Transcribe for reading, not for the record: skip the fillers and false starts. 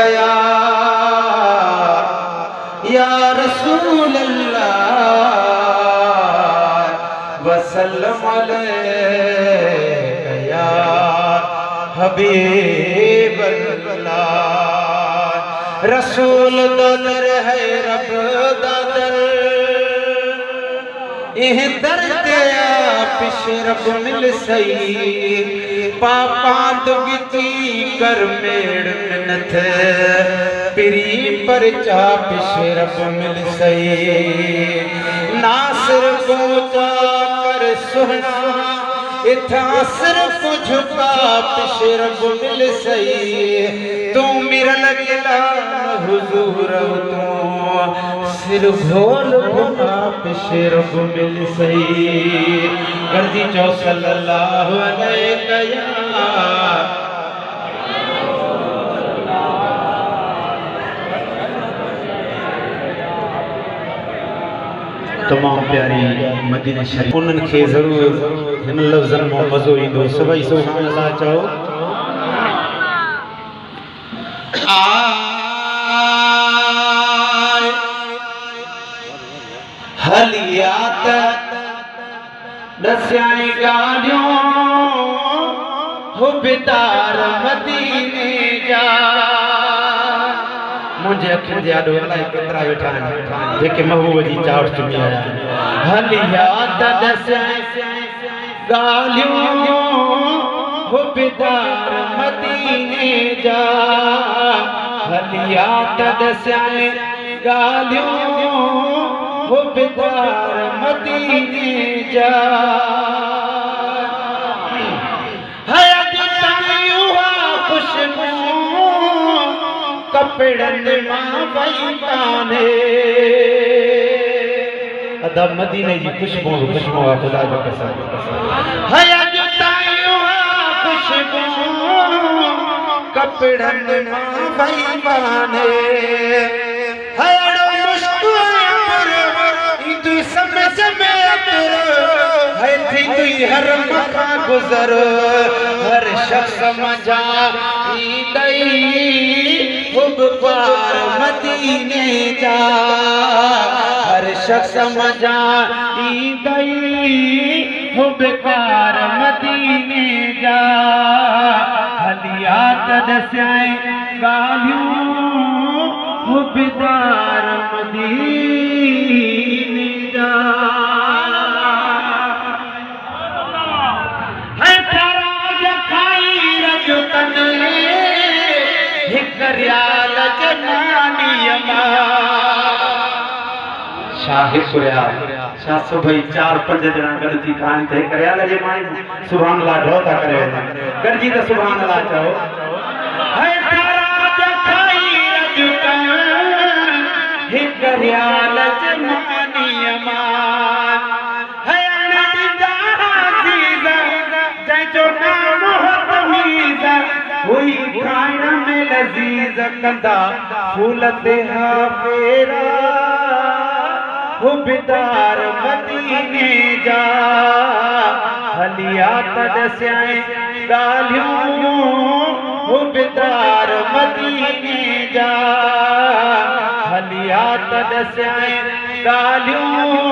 कया या रसूल अल्लाह वसल्लम अलैका या हबीब अल्लाह। रसूल दर है रब दर इह दर गया पिश रब मिल सही पापा दुगती कर मेड़ मिनथ पिरी पर चा पिश रब मिल सही नासिर को जा कर सुना इथा सिर को झुका पिश रब मिल सही तू मेरा लगेला हुजूर तू सिर घोल घुमा पिश रब मिल सही गर्दी चौ सल्लल्लाहु अलैहि या तमाम प्यारी मदीना शरीफ उन्हनि खे ज़रूर हिन लफ़्ज़नि मां मज़ो ईंदो सभई सुभान अल्लाह चओ हलियात दस्याई गालियों हुबदार मदीने जा मुझे अखियुनि जे आॾो अलाए केतिरा वेठा आहिनि जेके महबूब जी चावट चुमी आया हलियात दस्याई गालियों हुबदार मदीने जा हलियात दस्याई गालियों हुबदार मदीने जा खुशबू कपड़न मां वई काने अदा मदीने जी खुशबू खुशबू खुदा जो कसम हया जुतायो खुशबू कपड़न मां वई काने हर मखा गुजर हर शख्स मजा ईदई हुब्बार मदीने जा हर शख्स मजा ईदई हुब्बार मदीने जा हलियात दस्याए गालियों हुब्बार मदीने जा शाह सुबह 4-5 ॼणा गॾिजी कहाणी ते करियाल जे माण्हू सुभान अल्लाह ढो था करे गॾिजी त सुभान अल्लाह चओ है तारा जखाई रजुकन हे करियाल जे मानी अमान है अनदा अजीज़ जै जो नाम हो तमीज़ हुई खाइण में लज़ीज़ कंदा फूल ते फेरा हुब्बार मदीने जा हलियात दस्याए गालियों हुब्बार मदीने जा हलियात दस्याए गालियों